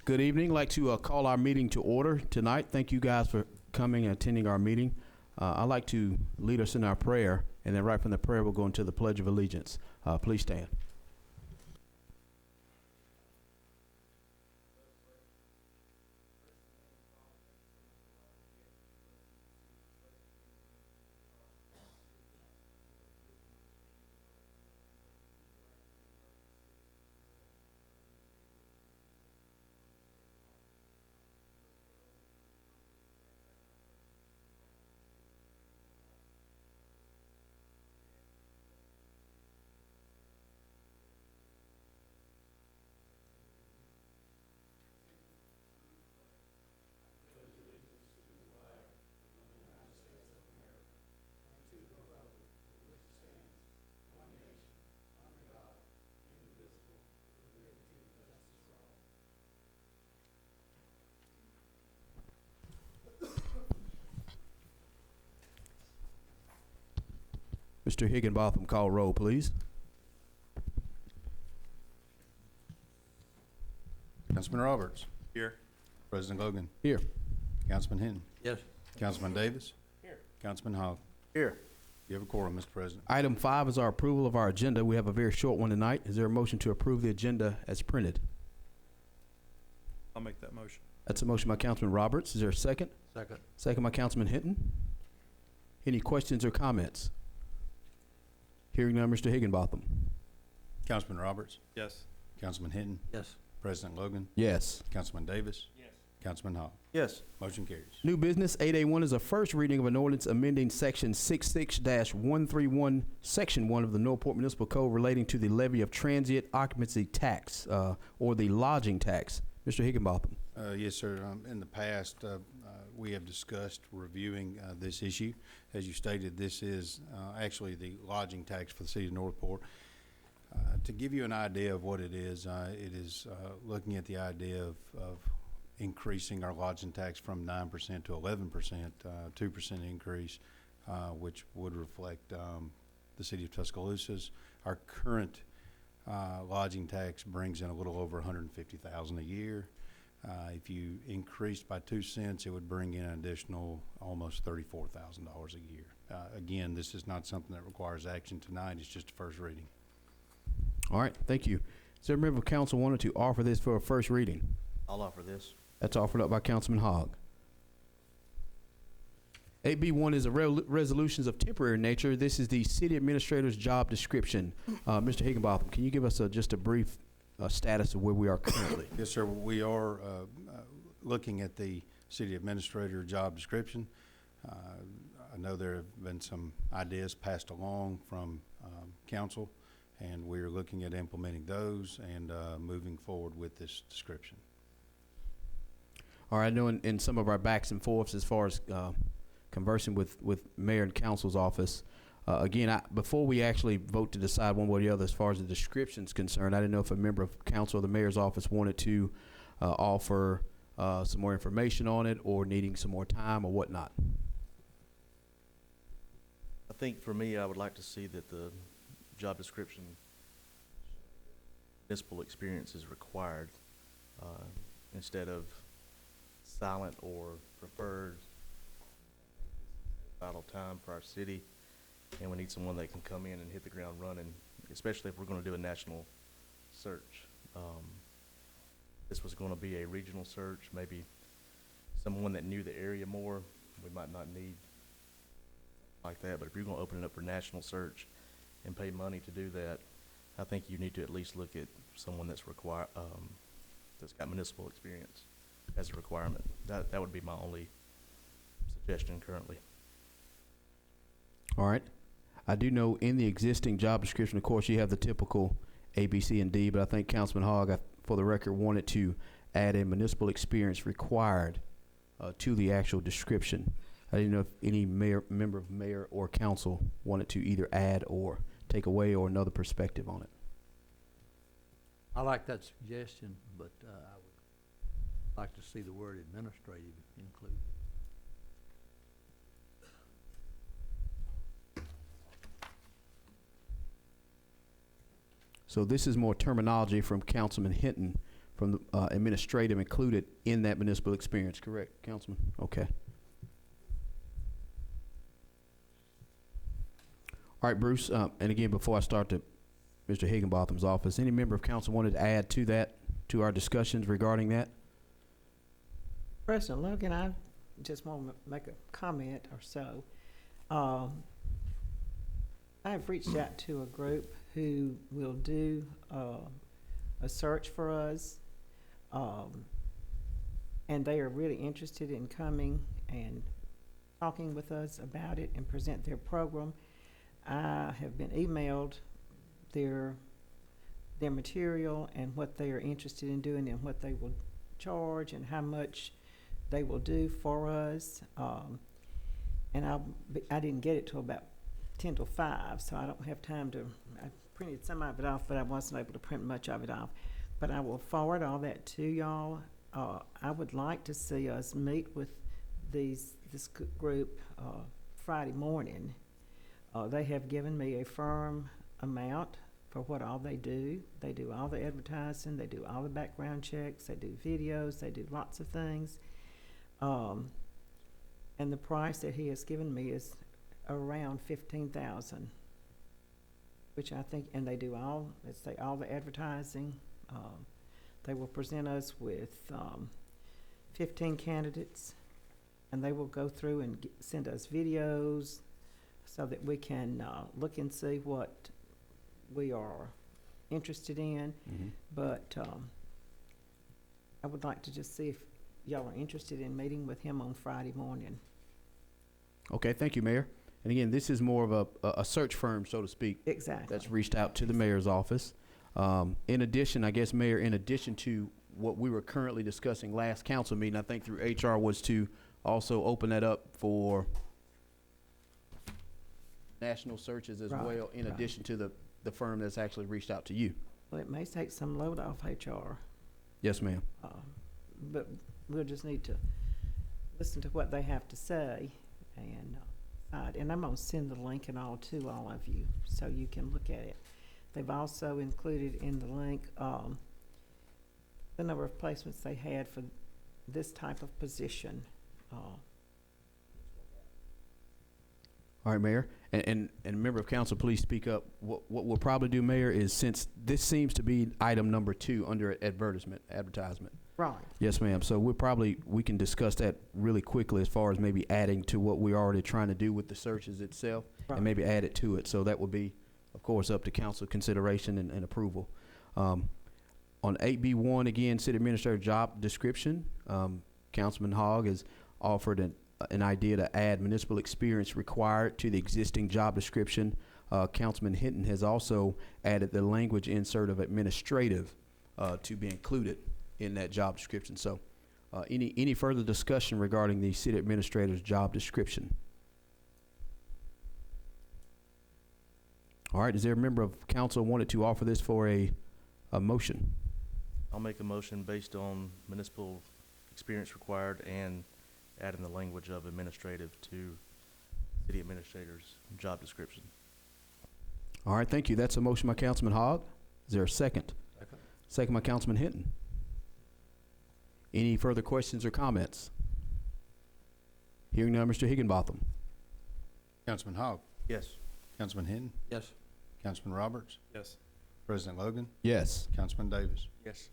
Good evening. I'd like to call our meeting to order tonight. Thank you guys for coming and attending our meeting. I'd like to lead us in our prayer, and then right from the prayer, we'll go into the Pledge of Allegiance. Please stand. Mr. Higginbotham, call roll, please. Councilman Roberts. Here. President Logan. Here. Councilman Hinton. Yes. Councilman Davis. Here. Councilman Hogg. Here. You have a quorum, Mr. President. Item 5 is our approval of our agenda. We have a very short one tonight. Is there a motion to approve the agenda as printed? I'll make that motion. That's a motion by Councilman Roberts. Is there a second? Second. Second by Councilman Hinton. Any questions or comments? Hearing none, Mr. Higginbotham. Councilman Roberts. Yes. Councilman Hinton. Yes. President Logan. Yes. Councilman Davis. Yes. Councilman Hogg. Yes. Motion carries. New business 8A1 is a first reading of an ordinance amending section 66-131, section 1 of the Northport Municipal Code relating to the levy of transient occupancy tax, or the lodging tax. Mr. Higginbotham. Yes, sir. In the past, we have discussed reviewing this issue. As you stated, this is actually the lodging tax for the city of Northport. To give you an idea of what it is looking at the idea of increasing our lodging tax from 9% to 11%, 2% increase, which would reflect the city of Tuscaloosa's. Our current lodging tax brings in a little over $150,000 a year. If you increased by 2 cents, it would bring in an additional almost $34,000 a year. Again, this is not something that requires action tonight. It's just a first reading. All right, thank you. Is there a member of council wanted to offer this for a first reading? I'll offer this. That's offered up by Councilman Hogg. 8B1 is a resolutions of temporary nature. This is the city administrator's job description. Mr. Higginbotham, can you give us just a brief status of where we are currently? Yes, sir. We are looking at the city administrator job description. I know there have been some ideas passed along from council, and we are looking at implementing those and moving forward with this description. All right, I know in some of our backs and forths as far as conversing with mayor and council's office, again, before we actually vote to decide one way or the other as far as the description is concerned, I didn't know if a member of council or the mayor's office wanted to offer some more information on it or needing some more time or whatnot. I think for me, I would like to see that the job description municipal experience is required instead of silent or preferred. Vital time for our city, and we need someone that can come in and hit the ground running, especially if we're going to do a national search. This was going to be a regional search, maybe someone that knew the area more. We might not need like that, but if you're going to open it up for national search and pay money to do that, I think you need to at least look at someone that's that's got municipal experience as a requirement. That would be my only suggestion currently. All right. I do know in the existing job description, of course, you have the typical A, B, C, and D, but I think Councilman Hogg, for the record, wanted to add a municipal experience required to the actual description. I didn't know if any member of mayor or council wanted to either add or take away or another perspective on it. I like that suggestion, but I would like to see the word administrative included. So this is more terminology from Councilman Hinton from the administrative included in that municipal experience, correct, Councilman? Okay. All right, Bruce, and again, before I start to Mr. Higginbotham's office, any member of council wanted to add to that, to our discussions regarding that? President Logan, I just want to make a comment or so. I've reached out to a group who will do a search for us, and they are really interested in coming and talking with us about it and present their program. I have been emailed their material and what they are interested in doing and what they will charge and how much they will do for us. And I didn't get it till about 10 till 5, so I don't have time to, I printed some of it off, but I wasn't able to print much of it off. But I will forward all that to y'all. I would like to see us meet with this group Friday morning. They have given me a firm amount for what all they do. They do all the advertising, they do all the background checks, they do videos, they do lots of things. And the price that he has given me is around $15,000, which I think, and they do all, let's say, all the advertising. They will present us with 15 candidates, and they will go through and send us videos so that we can look and see what we are interested in. Mm-hmm. But I would like to just see if y'all are interested in meeting with him on Friday morning. Okay, thank you, Mayor. And again, this is more of a search firm, so to speak, Exactly. that's reached out to the mayor's office. In addition, I guess, Mayor, in addition to what we were currently discussing last council meeting, I think through HR, was to also open that up for national searches as Right, well, in right. addition to the firm that's actually reached out to you. Well, it may take some load off HR, Yes, ma'am. but we'll just need to listen to what they have to say. And I'm going to send the link and all to all of you so you can look at it. They've also included in the link the number of placements they had for this type of position. All right, Mayor. And member of council, please speak up. What we'll probably do, Mayor, is since this seems to be item number 2 under advertisement. Right. Yes, ma'am. So we can discuss that really quickly as far as maybe adding to what we're already trying to do with the searches itself, Right. and maybe add it to it. So that would be, of course, up to council consideration and approval. On 8B1, again, city administrator job description, Councilman Hogg has offered an idea to add municipal experience required to the existing job description. Councilman Hinton has also added the language insert of administrative to be included in that job description. So any further discussion regarding the city administrator's job description? All right, is there a member of council wanted to offer this for a motion? I'll make a motion based on municipal experience required and adding the language of administrative to city administrator's job description. All right, thank you. That's a motion by Councilman Hogg. Is there a second? Second by Councilman Hinton. Any further questions or comments? Hearing none, Mr. Higginbotham. Councilman Hogg, Yes. Councilman Hinton, Yes. Councilman Roberts, Yes. President Logan, Yes. Councilman Davis. Yes.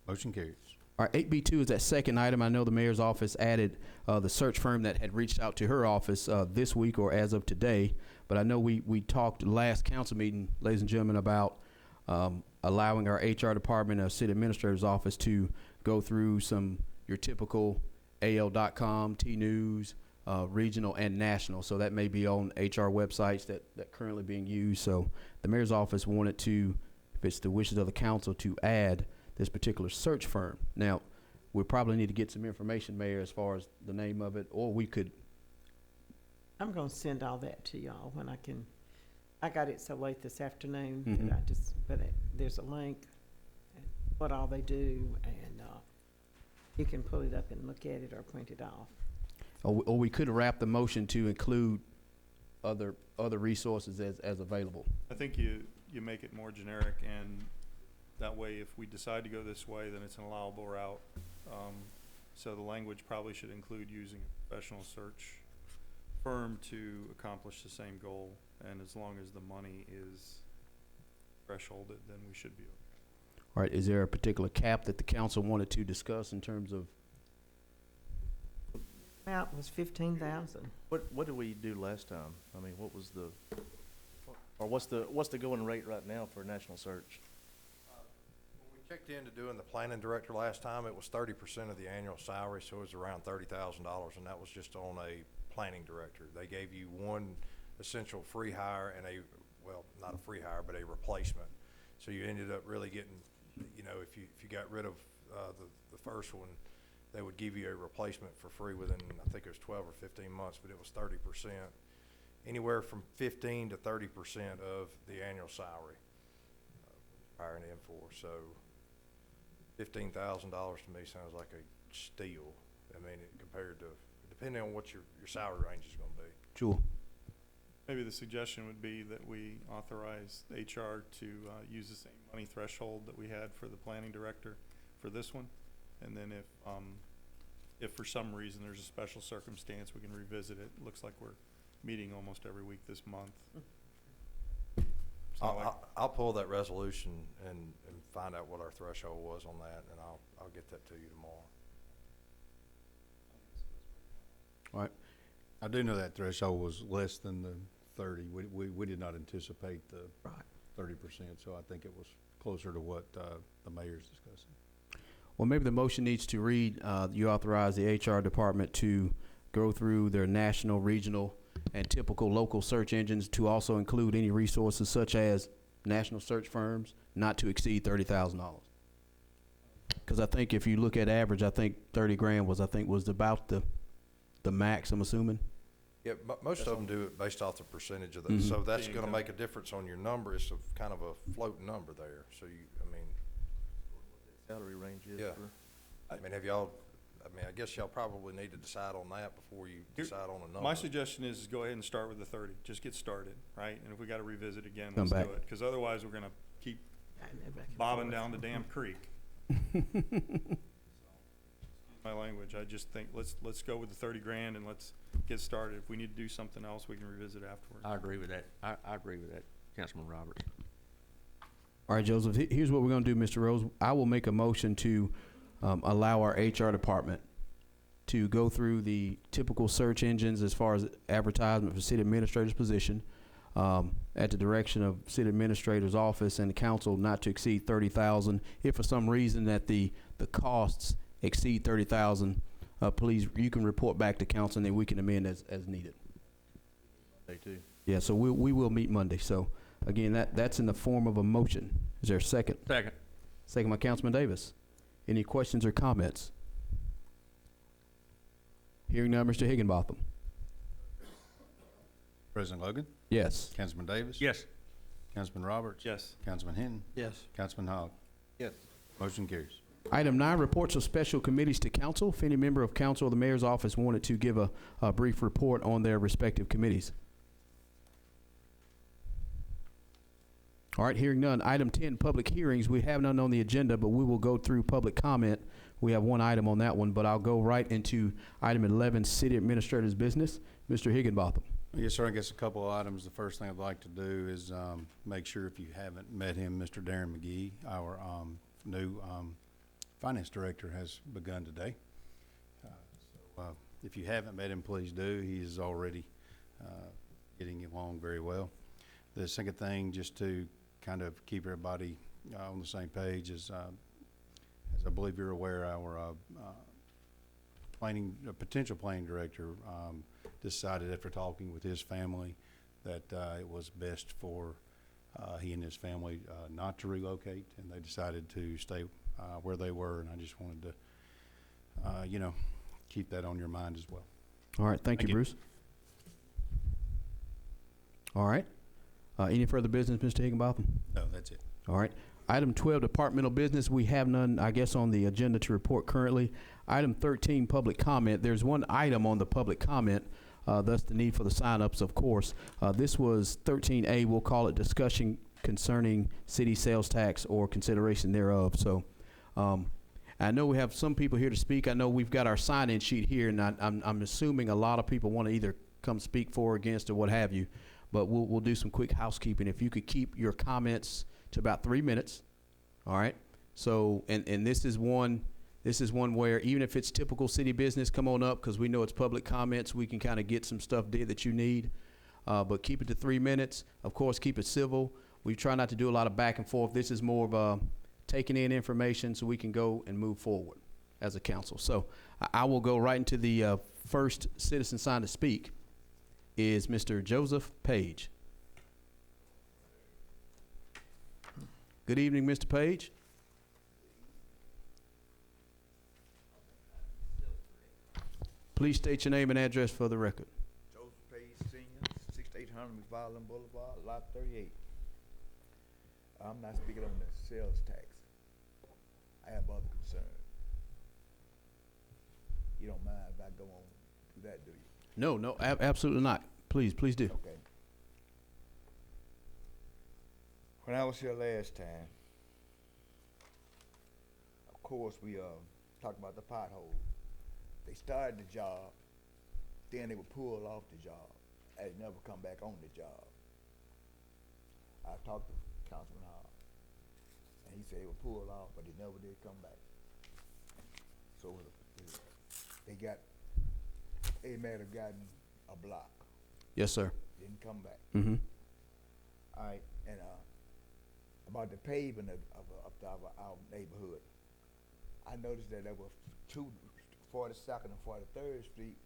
Motion carries. All right, 8B2 is that second item. I know the mayor's office added the search firm that had reached out to her office this week or as of today. But I know we talked last council meeting, ladies and gentlemen, about allowing our HR department, city administrator's office to go through your typical AL.com, T-News, regional and national. So that may be on HR websites that currently being used. So the mayor's office wanted to, if it's the wishes of the council, to add this particular search firm. Now, we probably need to get some information, Mayor, as far as the name of it, or we could. I'm going to send all that to y'all when I can. I got it so late this afternoon Mhm. that there's a link, and what all they do, and you can pull it up and look at it or print it off. Or we could wrap the motion to include other resources as available. I think you make it more generic, and that that way, if we decide to go this way, then it's an allowable route. So the language probably should include using a professional search firm to accomplish the same goal, and as long as the money is thresholded, then we should be okay. All right, is there a particular cap that the council wanted to discuss in terms of? Amount was 15,000. What did we do last time? I mean, what was the, or what's the going rate right now for a national search? When we checked into doing the planning director last time, it was 30% of the annual salary, so it was around $30,000, and that was just on a planning director. They gave you one essential free hire and well, not a free hire, but a replacement. So you ended up really getting, if you got rid of the first one, they would give you a replacement for free within, I think it was 12 or 15 months, but it was 30%. Anywhere from 15 to 30% of the annual salary hiring in for. So $15,000 to me sounds like a steal. I mean, compared to, depending on what your salary range is going to be. Sure. Maybe the suggestion would be that we authorize HR to use the same money threshold that we had for the planning director for this one. And then if for some reason there's a special circumstance, we can revisit it. Looks like we're meeting almost every week this month. I'll pull that resolution and find out what our threshold was on that, and I'll get that to you tomorrow. All right. I do know that threshold was less than the 30. We did not anticipate the Right. 30%, so I think it was closer to what the mayor's discussing. Well, maybe the motion needs to read, you authorize the HR department to go through their national, regional, and typical local search engines to also include any resources such as national search firms not to exceed $30,000. Because I think if you look at average, I think 30 grand was about the max, I'm assuming. Yeah, most of them do it based off the percentage of the, Mhm. so that's The going to income. make a difference on your number. It's kind of a floating number there. So Salary range is Yeah. for, have y'all, I guess y'all probably need to decide on that before you decide on a number. My suggestion is go ahead and start with the 30. Just get started, right? And if we got to revisit again, Come let's back. do it. Because otherwise, we're going to keep bobbing down the damn creek. My language. I just think let's go with the 30 grand and let's get started. If we need to do something else, we can revisit afterwards. I agree with that. I agree with that, Councilman Roberts. All right, Joseph, here's what we're going to do, Mr. Rose. I will make a motion to allow our HR department to go through the typical search engines as far as advertisement for city administrator's position at the direction of city administrator's office and the council not to exceed 30,000. If for some reason that the costs exceed 30,000, please, you can report back to council and then we can amend as needed. they too. Yeah, so we will meet Monday. So again, that's in the form of a motion. Is there a second? Second. Second by Councilman Davis. Any questions or comments? Hearing none, Mr. Higginbotham. President Logan, Yes. Councilman Davis. Yes. Councilman Roberts. Yes. Councilman Hinton. Yes. Councilman Hogg. Yes. Motion carries. Item 9, reports of special committees to council. If any member of council or the mayor's office wanted to give a brief report on their respective committees. All right, hearing none. Item 10, public hearings. We have none on the agenda, but we will go through public comment. We have one item on that one, but I'll go right into item 11, city administrator's business. Mr. Higginbotham. Yes, sir. I guess a couple of items. The first thing I'd like to do is make sure, if you haven't met him, Mr. Darren McGee, our new finance director, has begun today. If you haven't met him, please do. He is already getting along very well. The second thing, just to kind of keep everybody on the same page, is as I believe you're aware, our potential planning director decided, after talking with his family, that it was best for he and his family not to relocate, and they decided to stay where they were. And I just wanted to, keep that on your mind as well. All right, thank you, Bruce. All right. Any further business, Mr. Higginbotham? No, that's it. All right. Item 12, departmental business. We have none, I guess, on the agenda to report currently. Item 13, public comment. There's one item on the public comment, thus the need for the sign-ups, of course. This was 13A. We'll call it discussion concerning city sales tax or consideration thereof. So, I know we have some people here to speak. I know we've got our sign-in sheet here, and I'm assuming a lot of people want to either come speak for or against or what have you. But we'll do some quick housekeeping. If you could keep your comments to about 3 minutes, all right? So, and this is one where even if it's typical city business, come on up, because we know it's public comments. We can kind of get some stuff did that you need. But keep it to 3 minutes. Of course, keep it civil. We try not to do a lot of back and forth. This is more of a taking in information so we can go and move forward as a council. So I will go right into the first citizen signed to speak is Mr. Joseph Page. Good evening, Mr. Page. Please state your name and address for the record. Joseph Page Senior, 6800 McFarland Boulevard, Lot 38. I'm not speaking on the sales tax. I have other concerns. You don't mind if I go on through that, do you? No, absolutely not. Please do. Okay. When I was here last time, of course, we talked about the potholes. They started the job, then they would pull off the job, and they never come back on the job. I talked to Councilman Hall, and he said they would pull off, but they never did come back. So they might have gotten a block, Yes, sir. didn't come back. Mm-hmm. All right, and about the paving of our neighborhood, I noticed that there were 42nd and 43rd Street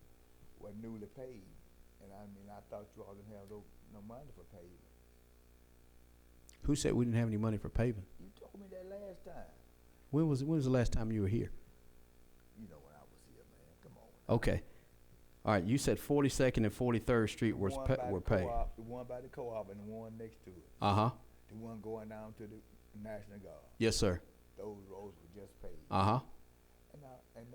were newly paved, and I thought you all didn't have no money for paving. Who said we didn't have any money for paving? You told me that last time. When was the last time you were here? You know when I was here, man. Come on. Okay. All right, you said 42nd and 43rd Street were paved. The one by the co-op and the one next to it. Uh-huh. The one going down to the National Guard. Yes, sir. Those roads were just paved. Uh-huh. And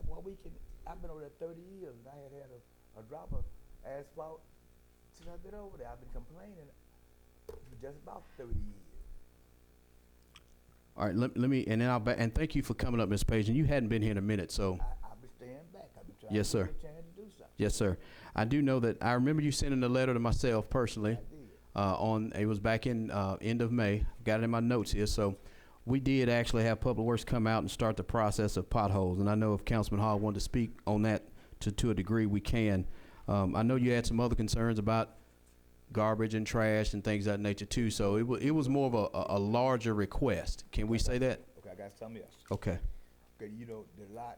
what we can, I've been over there 30 years, and I had a drop of asphalt since I've been over there. I've been complaining for just about 30 years. All right, let me, and then and thank you for coming up, Ms. Page, and you hadn't been here in a minute, so. I've been staying back. I've been trying Yes, to sir. get a chance to do something. Yes, sir. I do know that, I remember you sending a letter to myself personally, I did. it was back in, end of May. Got it in my notes here, so we did actually have Public Works come out and start the process of potholes, and I know if Councilman Hall wanted to speak on that to a degree, we can. I know you had some other concerns about garbage and trash and things of that nature too, so it was more of a larger request. Can we say that? Okay, I got something else. Okay. Okay, you know, the lot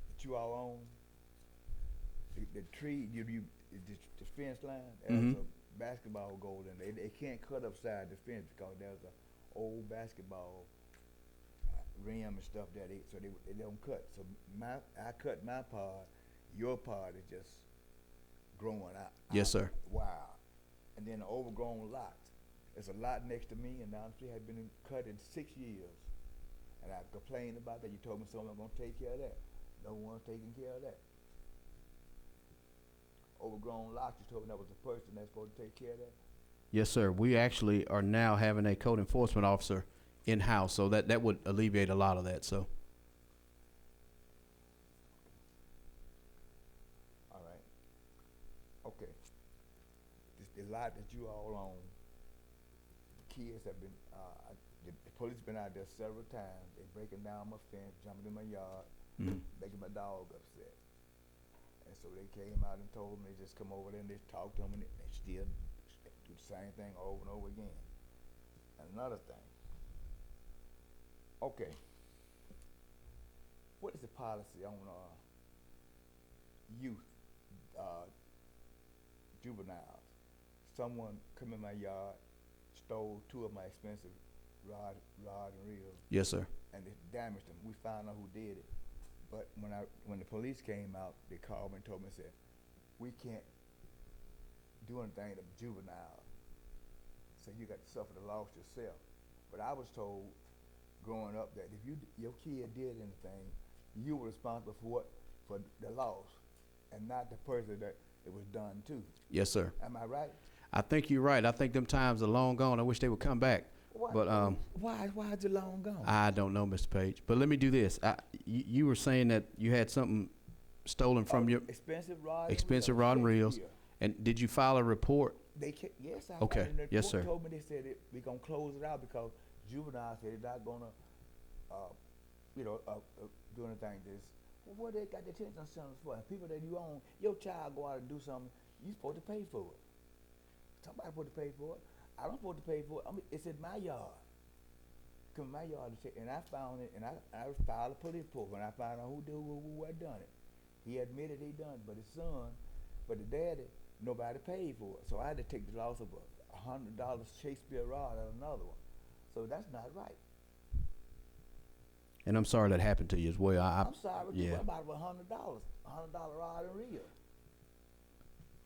that you all own, the tree, the fence line, there's Mhm. a basketball goal in there. They can't cut upside the fence because there's a old basketball rim and stuff there, so they don't cut. So I cut my part, your part is just growing out. Yes, sir. Wow. And then the overgrown lots. There's a lot next to me, and down the street had been cut in 6 years. And I complained about that. You told me someone gonna take care of that. No one's taking care of that. Overgrown lots, you told me that was the person that's supposed to take care of that. Yes, sir. We actually are now having a code enforcement officer in-house, so that would alleviate a lot of that, so. All right. Okay. The lot that you all own, the kids have been, the police been out there several times. They breaking down my fence, jumping in my yard, Mhm. making my dog upset. And so they came out and told me, just come over there and just talk to them, and they still do the same thing over and over again. And another thing. Okay. What is the policy on youth, juveniles? Someone come in my yard, stole 2 of my expensive rod and reel, Yes, sir. and they damaged them. We found out who did it. But when the police came out, they called me and told me, said, we can't do anything to juveniles. So you got to suffer the loss yourself. But I was told growing up that if your kid did anything, you were responsible for the loss, and not the person that it was done to. Yes, sir. Am I right? I think you're right. I think them times are long gone. I wish they would come back. But Why is it long gone? I don't know, Mr. Page. But let me do this. You were saying that you had something stolen from your Expensive rod. expensive rod and reels. And did you file a report? Yes, I. Okay. And the Yes, court sir. told me they said we gonna close it out because juveniles said they're not gonna, do anything. This. Well, what they got detention centers for? And people that you own, your child go out and do something, you supposed to pay for it. Somebody supposed to pay for it. I don't supposed to pay for it. It's in my yard. Come in my yard and I found it, and I filed a police report when I found out who had done it. He admitted he done it, but his son, but the daddy, nobody paid for it. So I had to take the loss of $100 Shakespeare rod out of another one. So that's not right. And I'm sorry that happened to you as well. I'm sorry, yeah. too. About $100 rod and reel.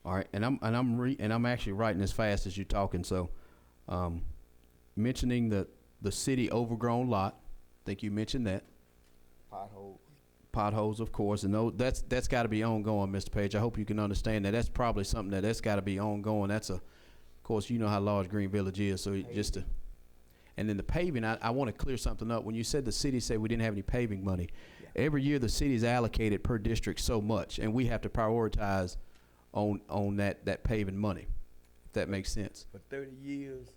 All right, and I'm actually writing as fast as you're talking. So, mentioning the city overgrown lot, I think you mentioned that. Potholes, of course, and that's got to be ongoing, Mr. Page. I hope you can understand that. That's probably something that's got to be ongoing. Of course, you know how large Green Village is, so and then the paving. I want to clear something up. When you said the city said we didn't have any paving money, every year the city's allocated per district so much, and we have to prioritize on that paving money, if that makes sense. For 30 years,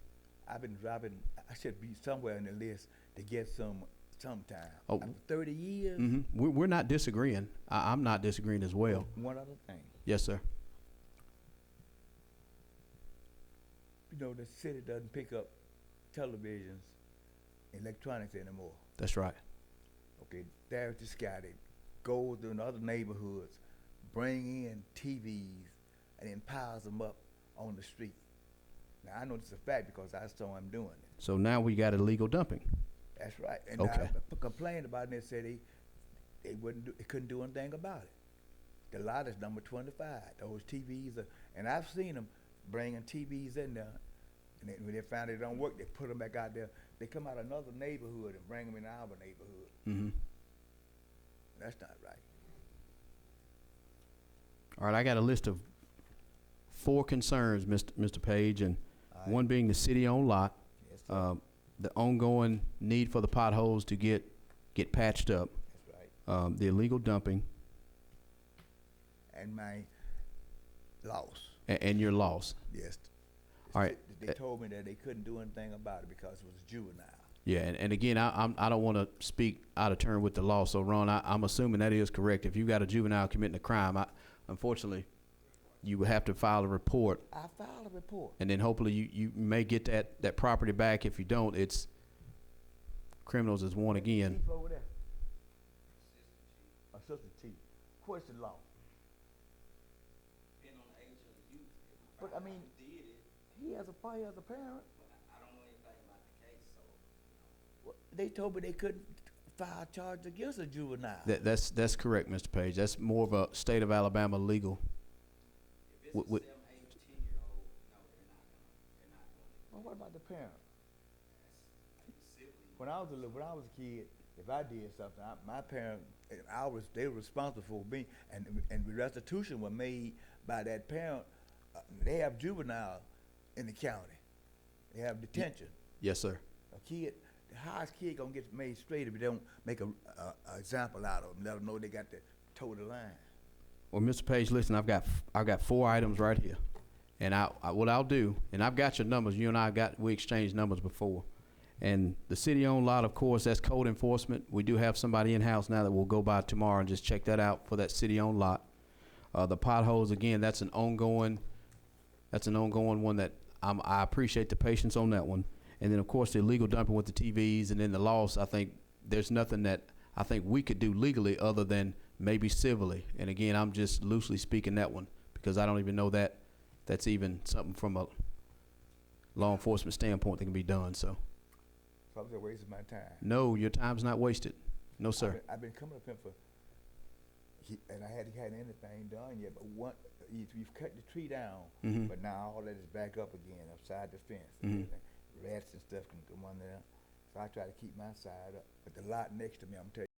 I've been driving. I should be somewhere in the list to get sometime. Oh. After 30 years. Mm-hmm. We're not disagreeing. I'm not disagreeing as well. One other thing. Yes, sir. The city doesn't pick up televisions, electronics anymore. That's right. Okay, there's this guy that goes to other neighborhoods, bring in TVs, and then piles them up on the street. Now, I know this is a fact because I saw him doing it. So now we got illegal dumping. That's right. And Okay. I complained about it, and they said they couldn't do anything about it. The lot is number 25. Those TVs and I've seen them bringing TVs in there, and then when they found it don't work, they put them back out there. They come out of another neighborhood and bring them in our neighborhood. Mm-hmm. That's not right. All right, I got a list of 4 concerns, Mr. Page, and one being the city-owned lot, Yes, sir. the ongoing need for the potholes to get patched up, That's right. the illegal dumping, And my loss. and your loss. Yes. All right. They told me that they couldn't do anything about it because it was juvenile. Yeah, and again, I don't want to speak out of turn with the law. So, Ron, I'm assuming that is correct. If you got a juvenile committing a crime, unfortunately, you would have to file a report, I filed a report. and then hopefully you may get that property back. If you don't, it's criminals is one again. Chief over there. Assistant chief. Question law. Depending on the age of the youth, if we But, find I mean, out who did it, He has a parent. but I don't know anything about the case, so, Well, they told me they couldn't file charge against a juvenile. That's correct, Mr. Page. That's more of a state of Alabama legal. if it's Wh- a 7, 8, 10-year-old, no, they're not gonna, Well, what about the parent? that's civilly. When I was a kid, if I did something, my parent, they were responsible for me, and restitution was made by that parent. They have juvenile in the county. They have detention. Yes, sir. The highest kid gonna get made straight if you don't make a example out of them. Let them know they got to toe the line. Well, Mr. Page, listen, I've got 4 items right here, and what I'll do, and I've got your numbers. You and we exchanged numbers before, and the city-owned lot, of course, that's code enforcement. We do have somebody in-house now that will go by tomorrow and just check that out for that city-owned lot. The potholes, again, that's an ongoing one that I appreciate the patience on that one. And then, of course, the illegal dumping with the TVs, and then the loss. I think there's nothing that I think we could do legally other than maybe civilly. And again, I'm just loosely speaking that one because I don't even know that that's even something from a law enforcement standpoint that can be done. So, I'm just wasting my time. no, your time's not wasted. No, sir. I've been coming up here and I hadn't had anything done yet. But you've cut the tree down, Mhm. but now all that is back up again, upside the fence. Mhm. And everything. Rats and stuff can come on there. So I try to keep my side up. But the lot next to me, I'm telling you.